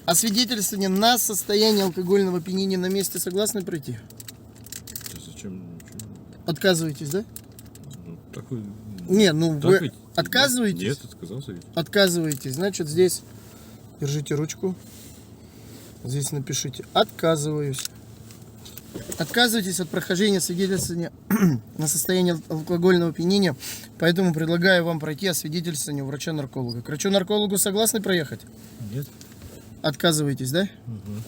Освидетельствование на состояние алкогольного опьянения на месте согласны пройти? Зачем? Отказываетесь, да? Ну, такой... Не, ну Так вы ведь? отказываетесь? Нет, отказался ведь. Отказываетесь. Значит, здесь держите ручку. Здесь напишите «Отказываюсь». Отказываетесь от прохождения свидетельствования на состояние алкогольного опьянения, поэтому предлагаю вам пройти освидетельствование у врача-нарколога. К врачу-наркологу согласны проехать? Нет. Отказываетесь, да? Угу.